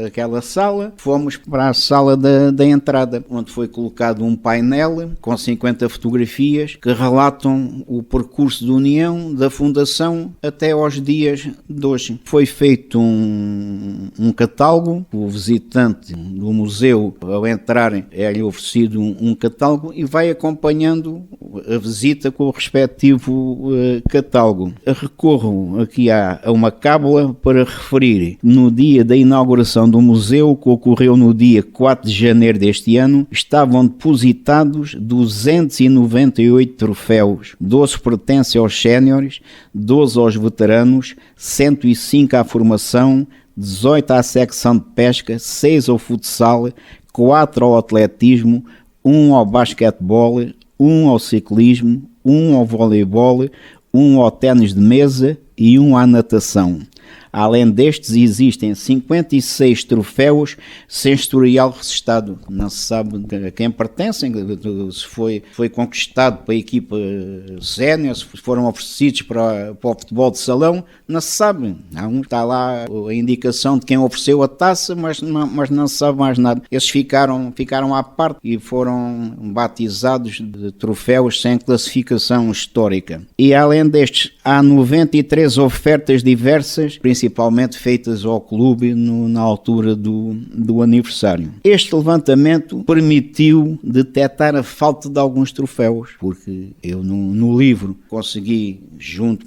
aquela sala, fomos para a sala da entrada, onde foi colocado um painel com 50 fotografias que relatam o percurso de união da fundação até aos dias de hoje. Foi feito um catálogo, o visitante do museu, ao entrar, é-lhe oferecido um catálogo e vai acompanhando a visita com o respectivo catálogo. Recorro aqui a uma cábula para referir: no dia da inauguração do museu, que ocorreu no dia 4 de janeiro deste ano, estavam depositados 298 troféus, 12 pertencem aos séniores, 12 aos veteranos, 105 à formação, 18 à secção de pesca, 6 ao futsal, 4 ao atletismo, 1 ao basquetebol, 1 ao ciclismo, 1 ao voleibol, 1 ao ténis de mesa e 1 à natação. Além destes, existem 56 troféus sem historial registado. Não se sabe a quem pertencem, se foi conquistado para a equipa sénior, se foram oferecidos para o futebol de salão, não se sabe. Está lá a indicação de quem ofereceu a taça, mas não se sabe mais nada. Esses ficaram à parte e foram batizados de troféus sem classificação histórica. E além destes, há 93 ofertas diversas, principalmente feitas ao clube na altura do aniversário. Este levantamento permitiu detectar a falta de alguns troféus, porque eu no livro consegui,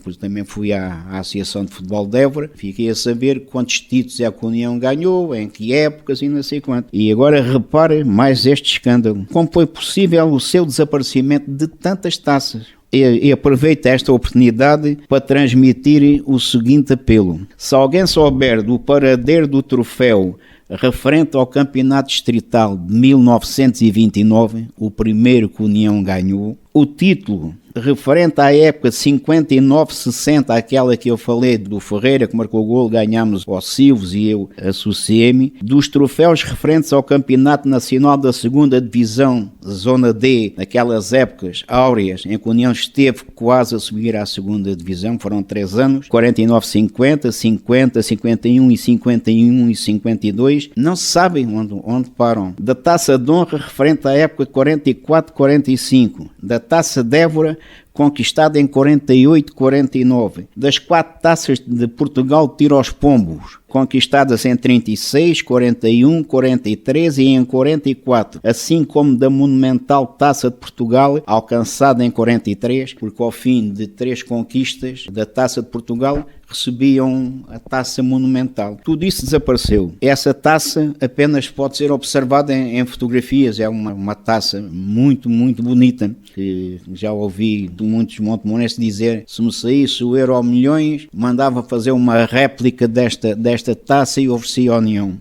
porque também fui à Associação de Futebol de Évora, fiquei a saber quantos títulos é que a União ganhou, em que épocas e não sei quanto. E agora repare mais este escândalo. Como foi possível o seu desaparecimento de tantas taças? E aproveito esta oportunidade para transmitir o seguinte apelo: se alguém souber do paradeiro do troféu referente ao campeonato distrital de 1929, o primeiro que a União ganhou, o título referente à época 59-60, aquela que eu falei do Ferreira, que marcou o golo, ganhámos ao Silves e eu associei-me, dos troféus referentes ao Campeonato Nacional da 2ª Divisão, Zona D, naquelas épocas áureas, em que a União esteve quase a subir à 2ª Divisão, foram 3 anos, 49-50, 50, 51 e 51 e 52, não se sabem onde param. Da Taça de Honra referente à época 44-45, da Taça de Évora, conquistada em 48-49, das 4 taças de Portugal de tiro aos pombos, conquistadas em 36, 41, 43 e em 44, assim como da monumental Taça de Portugal, alcançada em 43, porque ao fim de 3 conquistas da Taça de Portugal, recebiam a taça monumental. Tudo isso desapareceu. Essa taça apenas pode ser observada em fotografias. É uma taça muito, muito bonita, que já ouvi muitos montemorenses dizer: se me saísse o Euro Milhões, mandava fazer uma réplica desta taça e oferecia à União.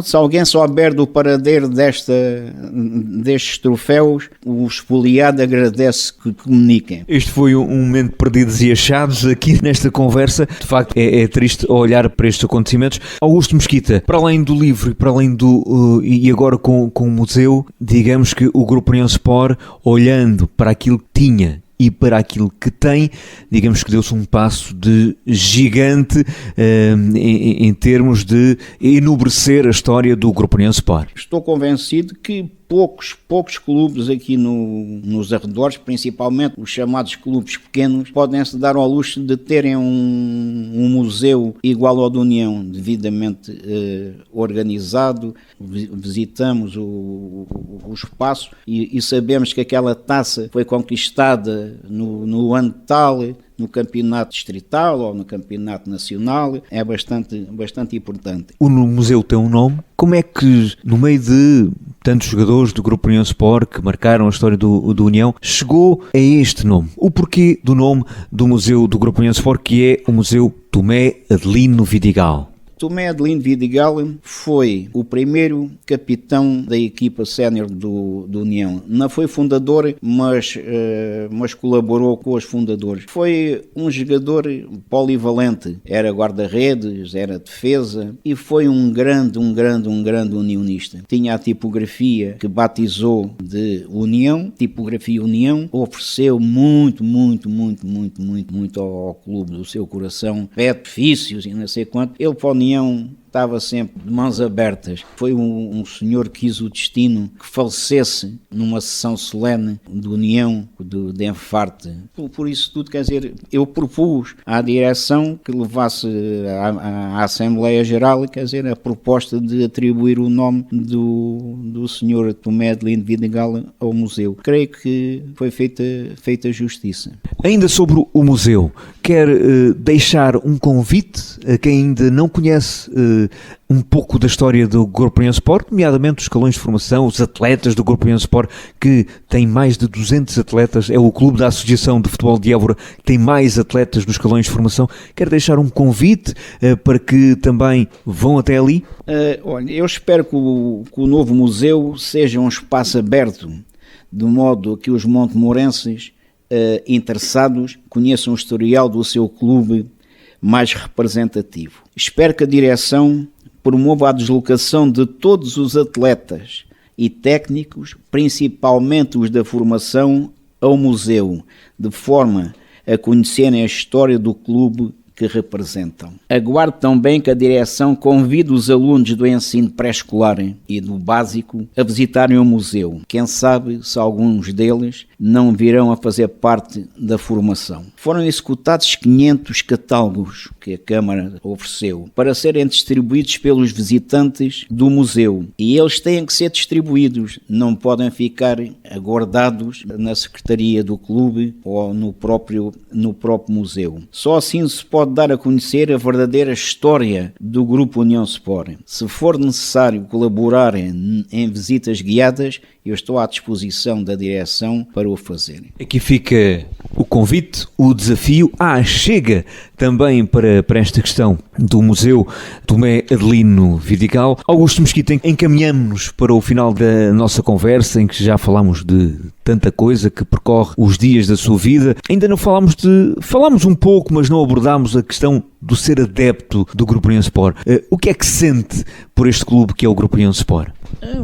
Se alguém souber do paradeiro destes troféus, o espoliado agradece que comuniquem. Este foi um momento de perdidos e achados aqui nesta conversa. De facto, é triste olhar para estes acontecimentos. Augusto Mesquita, para além do livro, para além e agora com o museu, digamos que o Grupo União Sport, olhando para aquilo que tinha e para aquilo que tem, digamos que deu-se um passo de gigante em termos de enobrecer a história do Grupo União Sport. Estou convencido que poucos clubes aqui nos arredores, principalmente os chamados clubes pequenos, podem se dar ao luxo de terem um museu igual ao da União, devidamente organizado. Visitamos o espaço e sabemos que aquela taça foi conquistada no ano tal, no campeonato distrital ou no campeonato nacional. É bastante importante. O museu tem um nome. Como é que, no meio de tantos jogadores do Grupo União Sport que marcaram a história do União, chegou a este nome? O porquê do nome do museu do Grupo União Sport, que é o Museu Tomé Adelino Vidigal? Tomé Adelino Vidigal foi o primeiro capitão da equipa sénior do União. Não foi fundador, mas colaborou com os fundadores. Foi um jogador polivalente. Era guarda-redes, era defesa e foi um grande unionista. Tinha a tipografia que batizou de União, tipografia União, ofereceu muito ao clube do seu coração, benefícios e não sei quanto. Ele para a União estava sempre de mãos abertas. Foi um senhor que quis o destino que falecesse numa sessão solene de União, de enfarte. Por isso tudo, quer dizer, eu propus à direção que levasse à Assembleia Geral, quer dizer, a proposta de atribuir o nome do senhor Tomé Adelino Vidigal ao museu. Creio que foi feita justiça. Ainda sobre o museu, quer deixar um convite a quem ainda não conhece um pouco da história do Grupo União Sport, nomeadamente os escalões de formação, os atletas do Grupo União Sport, que tem mais de 200 atletas, é o clube da Associação de Futebol de Évora que tem mais atletas nos escalões de formação. Quer deixar um convite para que também vão até ali? Olha, eu espero que o novo museu seja um espaço aberto, de modo que os montemorenses interessados conheçam o historial do seu clube mais representativo. Espero que a direção promova a deslocação de todos os atletas e técnicos, principalmente os da formação, ao museu, de forma a conhecerem a história do clube que representam. Aguardo também que a direção convide os alunos do ensino pré-escolar e do básico a visitarem o museu. Quem sabe se alguns deles não virão a fazer parte da formação. Foram executados 500 catálogos que a Câmara ofereceu para serem distribuídos pelos visitantes do museu. E eles têm que ser distribuídos, não podem ficar guardados na secretaria do clube ou no próprio museu. Só assim se pode dar a conhecer a verdadeira história do Grupo União Sport. Se for necessário colaborar em visitas guiadas, eu estou à disposição da direção para o fazer. Aqui fica o convite, o desafio. Chega também para esta questão do Museu Tomé Adelino Vidigal. Augusto Mesquita, encaminhamos-nos para o final da nossa conversa, em que já falámos de tanta coisa que percorre os dias da sua vida. Ainda não falámos um pouco, mas não abordámos a questão do ser adepto do Grupo União Sport. O que é que sente por este clube que é o Grupo União Sport?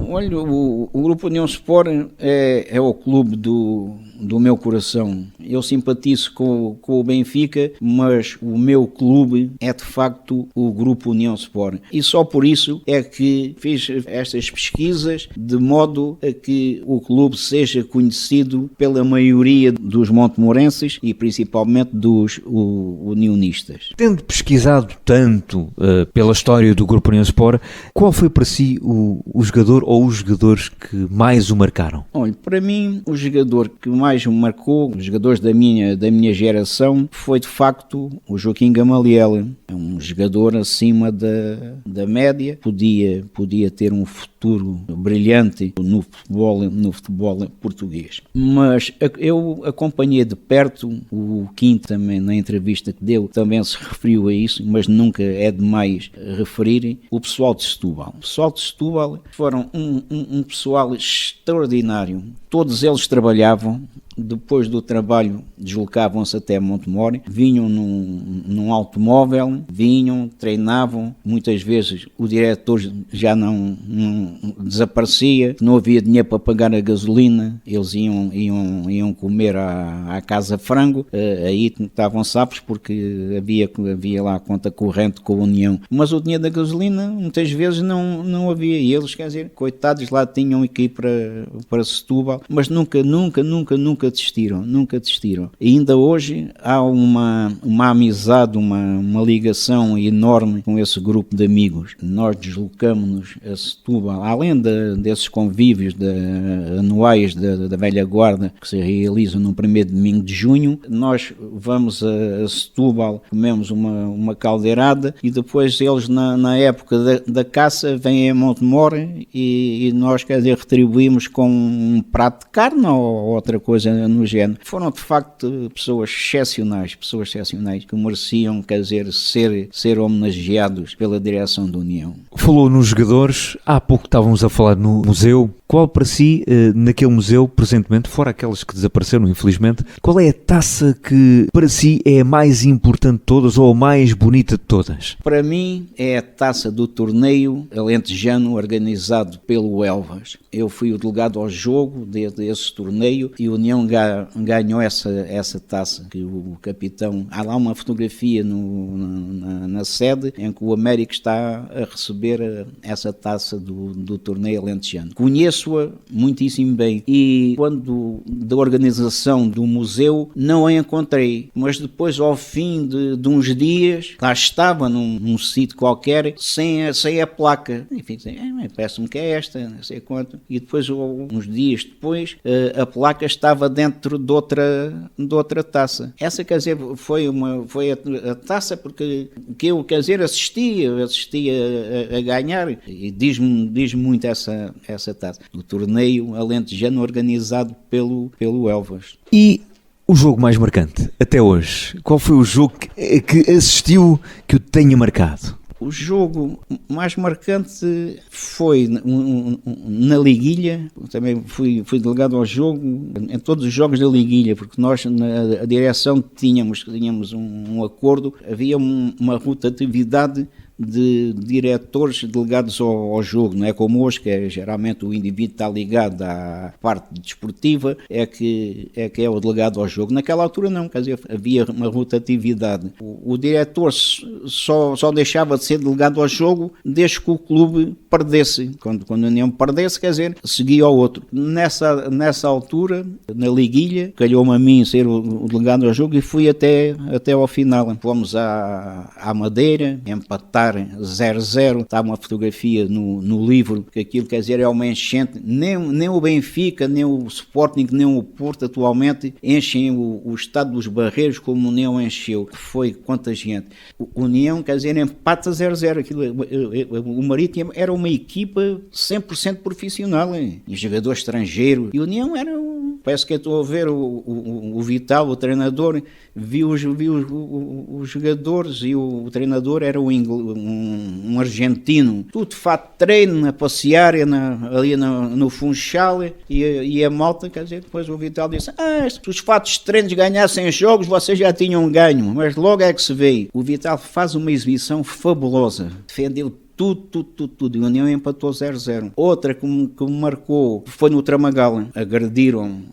Olha, o Grupo União Sport é o clube do meu coração. Eu simpatizo com o Benfica, mas o meu clube é de facto o Grupo União Sport. E só por isso é que fiz estas pesquisas de modo a que o clube seja conhecido pela maioria dos montemorenses e principalmente dos unionistas. Tendo pesquisado tanto pela história do Grupo União Sport, qual foi para si o jogador ou os jogadores que mais o marcaram? Olha, para mim, o jogador que mais me marcou, os jogadores da minha geração, foi de facto o Joaquim Gamaliel. É um jogador acima da média, podia ter um futuro brilhante no futebol português. Mas eu acompanhei de perto, o Quinto também na entrevista que deu, também se referiu a isso, mas nunca é demais referir, o pessoal de Setúbal. O pessoal de Setúbal foram um pessoal extraordinário. Todos eles trabalhavam. Depois do trabalho deslocavam-se até Montemor, vinham num automóvel, treinavam, muitas vezes o diretor já não desaparecia, não havia dinheiro para pagar a gasolina, eles iam comer à Casa Frango, aí estavam sapos porque havia lá a conta corrente com a União, mas o dinheiro da gasolina muitas vezes não havia, e eles, quer dizer, coitados, lá tinham que ir para Setúbal, mas nunca desistiram. E ainda hoje há uma amizade, uma ligação enorme com esse grupo de amigos. Nós deslocamos-nos a Setúbal, além desses convívios anuais da velha guarda que se realizam no primeiro domingo de junho, nós vamos a Setúbal, comemos uma caldeirada e depois eles na época da caça vêm a Montemor e nós, quer dizer, retribuímos com um prato de carne ou outra coisa no género. Foram de facto pessoas excepcionais que mereciam, quer dizer, ser homenageados pela direção da União. Falou nos jogadores, há pouco estávamos a falar no museu. Qual para si, naquele museu, presentemente, fora aquelas que desapareceram, infelizmente, qual é a taça que para si é a mais importante de todas ou a mais bonita de todas? Para mim é a taça do torneio alentejano organizado pelo Elvas. Eu fui o delegado ao jogo desse torneio e a União ganhou essa taça, que o capitão... Há lá uma fotografia na sede em que o Américo está a receber essa taça do torneio alentejano. Conheço-a muitíssimo bem e quando da organização do museu não a encontrei, mas depois ao fim de uns dias lá estava num sítio qualquer sem a placa e fiquei, parece-me que é esta, não sei quanto, e depois uns dias depois a placa estava dentro de outra taça. Essa, quer dizer, foi a taça porque que eu, quer dizer, assistia a ganhar e diz-me muito essa taça. O torneio alentejano organizado pelo Elvas. E o jogo mais marcante, até hoje? Qual foi o jogo que assistiu que o tenha marcado? O jogo mais marcante foi na Liguilha. Também fui delegado ao jogo, em todos os jogos da Liguilha, porque nós, na direção, tínhamos um acordo, havia uma rotatividade de diretores delegados ao jogo, não é como hoje, que é geralmente o indivíduo está ligado à parte desportiva, é que é o delegado ao jogo. Naquela altura não, quer dizer, havia uma rotatividade. O diretor só deixava de ser delegado ao jogo desde que o clube perdesse. Quando a União perdesse, quer dizer, seguia ao outro. Nessa altura, na Liguilha, calhou-me a mim ser o delegado ao jogo e fui até ao final. Fomos à Madeira, empatar 0-0, está uma fotografia no livro, que aquilo, quer dizer, é uma enchente, nem o Benfica, nem o Sporting, nem o Porto atualmente enchem o estado dos Barreiros como o União encheu, que foi quanta gente. O União, quer dizer, empata 0-0, o Marítimo era uma equipa 100% profissional, e jogador estrangeiro, e o União parece que eu estou a ver o Vital, o treinador, viu os jogadores e o treinador era um argentino, tudo de fato de treino, a passear ali no Funchal e a malta, quer dizer, depois o Vital disse, se os fatos de treinos ganhassem jogos, vocês já tinham ganho, mas logo é que se vê. O Vital faz uma exibição fabulosa, defendeu tudo. E a União empatou 0-0. Outra que me marcou foi no Tramagal. Agrediram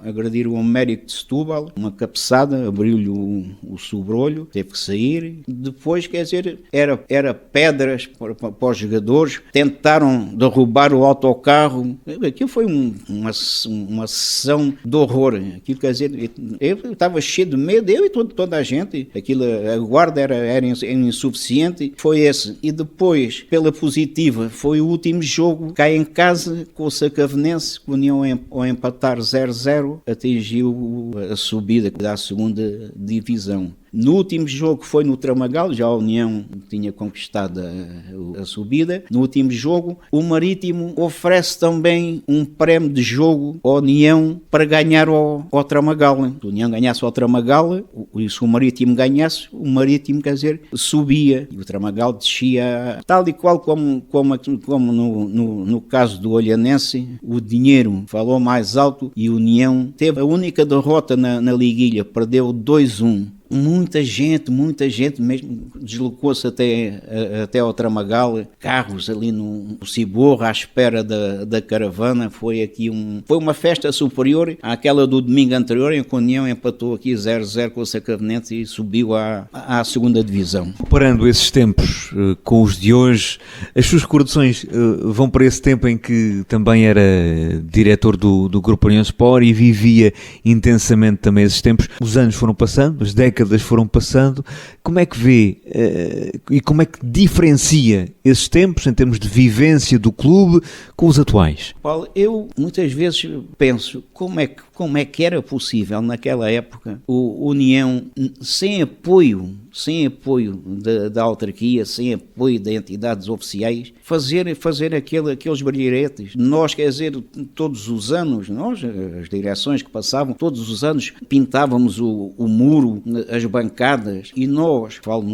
o Américo de Setúbal, uma cabeçada, abriu-lhe o sobrolho, teve que sair. Depois, quer dizer, era pedras para os jogadores, tentaram derrubar o autocarro. Aquilo foi uma sessão de horror. Aquilo, quer dizer, eu estava cheio de medo, eu e toda a gente. Aquilo, a guarda era insuficiente. Foi esse. E depois, pela positiva, foi o último jogo cá em casa com o Sacavenense, que a União ao empatar 0-0 atingiu a subida da segunda divisão. No último jogo, que foi no Tramagal, já a União tinha conquistado a subida. No último jogo, o Marítimo oferece também um prémio de jogo à União para ganhar ao Tramagal. Se a União ganhasse ao Tramagal, e se o Marítimo ganhasse, o Marítimo, quer dizer, subia e o Tramagal descia, tal e qual como no caso do Olhanense. O dinheiro falou mais alto e a União teve a única derrota na Liguilha, perdeu 2-1. Muita gente mesmo deslocou-se até ao Tramagal, carros ali no Ciborra à espera da caravana. Foi uma festa superior àquela do domingo anterior, em que a União empatou aqui 0-0 com o Sacavenense e subiu à segunda divisão. Comparando esses tempos com os de hoje, as suas recordações vão para esse tempo em que também era diretor do Grupo União Sport e vivia intensamente também esses tempos. Os anos foram passando, as décadas foram passando. Como é que vê e como é que diferencia esses tempos em termos de vivência do clube com os atuais? Paulo, eu muitas vezes penso como é que era possível naquela época o União sem apoio da autarquia, sem apoio de entidades oficiais, fazer aqueles brilharetes. Nós, quer dizer, todos os anos, as direções que passavam, todos os anos pintávamos o muro, as bancadas, e nós, falo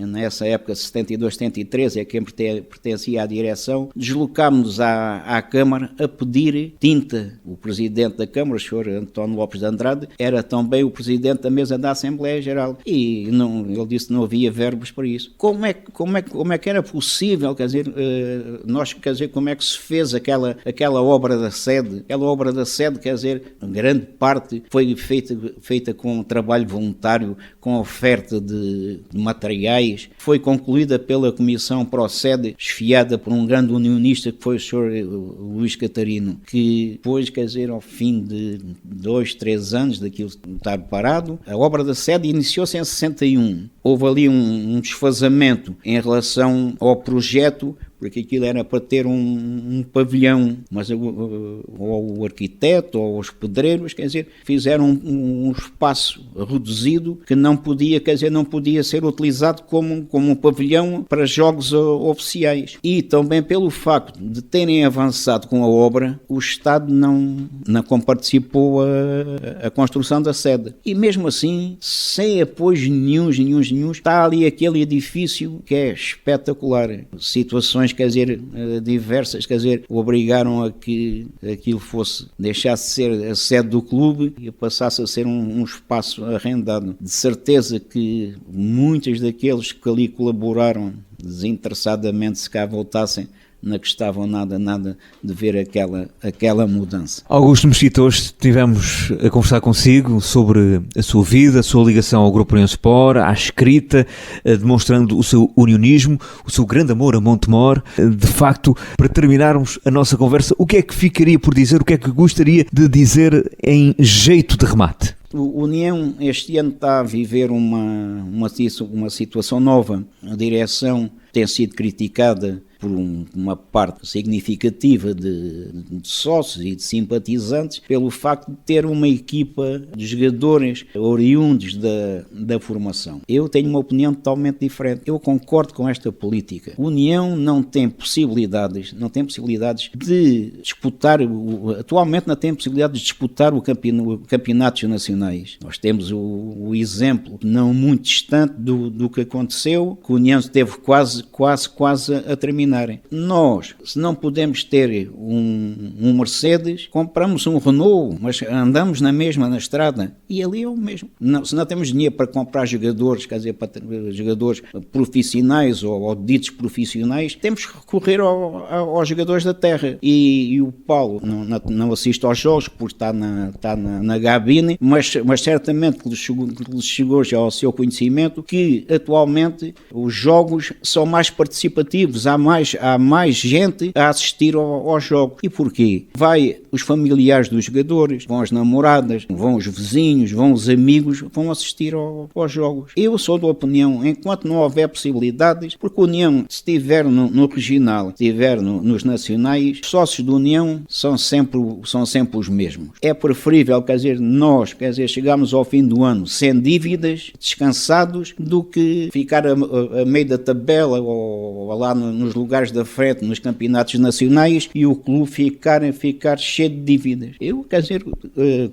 nessa época, 72, 73, é quem pertencia à direção, deslocámos-nos à Câmara a pedir tinta. O presidente da Câmara, o Sr. António Lopes de Andrade, era também o presidente da mesa da Assembleia Geral, e ele disse que não havia verbos para isso. Como é que era possível, quer dizer, como é que se fez aquela obra da sede? Aquela obra da sede, quer dizer, grande parte foi feita com trabalho voluntário, com oferta de materiais, foi concluída pela Comissão Procede, esfiada por um grande unionista que foi o Sr. Luís Catarino, que depois, quer dizer, ao fim de 2, 3 anos daquilo estar parado, a obra da sede iniciou-se em 61. Houve ali um desfazamento em relação ao projeto, porque aquilo era para ter um pavilhão, mas o arquiteto ou os pedreiros, quer dizer, fizeram um espaço reduzido que não podia ser utilizado como um pavilhão para jogos oficiais. E também pelo facto de terem avançado com a obra, o Estado não comparticipou a construção da sede. E mesmo assim, sem apoios nenhum, está ali aquele edifício que é espetacular. Situações, quer dizer, diversas, quer dizer, obrigaram a que aquilo deixasse de ser a sede do clube e passasse a ser um espaço arrendado. De certeza que muitos daqueles que ali colaboraram desinteressadamente, se cá voltassem, não gostavam nada de ver aquela mudança. Augusto Mesquita, hoje estivemos a conversar consigo sobre a sua vida, a sua ligação ao Grupo União Sport, à escrita, demonstrando o seu unionismo, o seu grande amor a Montemor. De facto, para terminarmos a nossa conversa, o que é que ficaria por dizer, o que é que gostaria de dizer em jeito de remate? O União este ano está a viver uma situação nova. A direção tem sido criticada por uma parte significativa de sócios e de simpatizantes pelo facto de ter uma equipa de jogadores oriundos da formação. Eu tenho uma opinião totalmente diferente. Eu concordo com esta política. A União não tem possibilidades de disputar, atualmente não tem possibilidade de disputar o campeonatos nacionais. Nós temos o exemplo não muito distante do que aconteceu, que a União esteve quase a terminar. Nós, se não podemos ter um Mercedes, compramos um Renault, mas andamos na mesma na estrada, e ali é o mesmo. Se não temos dinheiro para comprar jogadores, quer dizer, para jogadores profissionais ou ditos profissionais, temos que recorrer aos jogadores da terra. E o Paulo não assiste aos jogos porque está na gabine, mas certamente que lhe chegou já ao seu conhecimento que atualmente os jogos são mais participativos, há mais gente a assistir aos jogos. E porquê? Vai os familiares dos jogadores, vão as namoradas, vão os vizinhos, vão os amigos, vão assistir aos jogos. Eu sou da opinião, enquanto não houver possibilidades, porque a União, se estiver no regional, se estiver nos nacionais, os sócios da União são sempre os mesmos. É preferível, nós chegarmos ao fim do ano sem dívidas, descansados, do que ficar a meio da tabela ou lá nos lugares da frente, nos campeonatos nacionais, e o clube ficar cheio de dívidas. Eu,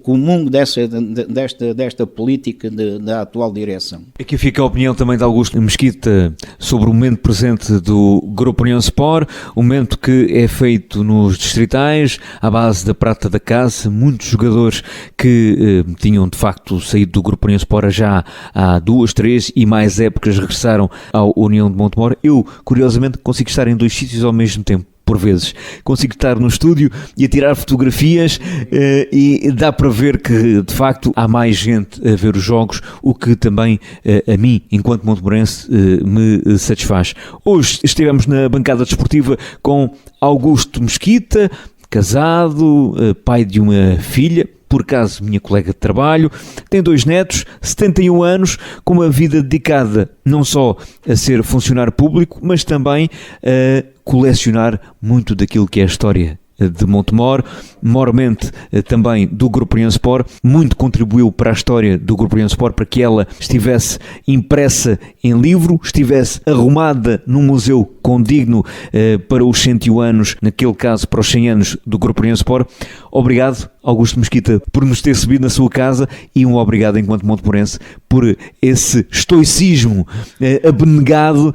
comungo desta política da atual direção. Aqui fica a opinião também de Augusto Mesquita sobre o momento presente do Grupo União Sport, o momento que é feito nos distritais, à base da prata da casa, muitos jogadores que tinham de facto saído do Grupo União Sport já há 2, 3 e mais épocas regressaram ao União de Montemor. Eu, curiosamente, consigo estar em 2 sítios ao mesmo tempo. Por vezes consigo estar no estúdio e a tirar fotografias e dá para ver que de facto há mais gente a ver os jogos, o que também a mim, enquanto montemorense, me satisfaz. Hoje estivemos na bancada desportiva com Augusto Mesquita, casado, pai de uma filha, por acaso minha colega de trabalho, tem 2 netos, 71 anos, com uma vida dedicada não só a ser funcionário público, mas também a colecionar muito daquilo que é a história de Montemor, maiormente também do Grupo Orion Sport. Muito contribuiu para a história do Grupo Orion Sport, para que ela estivesse impressa em livro, estivesse arrumada num museu condigno para os 101 anos, naquele caso para os 100 anos do Grupo Orion Sport. Obrigado, Augusto Mesquita, por nos ter recebido na sua casa, e um obrigado enquanto montemorense por esse estoicismo abnegado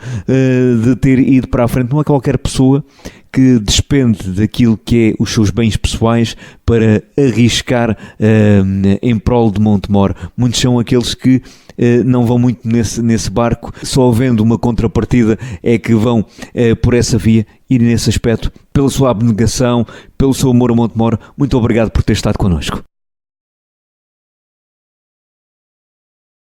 de ter ido para a frente. Não é qualquer pessoa que despende daquilo que é os seus bens pessoais para arriscar em prol de Montemor. Muitos são aqueles que não vão muito nesse barco, só havendo uma contrapartida é que vão por essa via, e nesse aspecto, pela sua abnegação, pelo seu amor a Montemor, muito obrigado por ter estado connosco.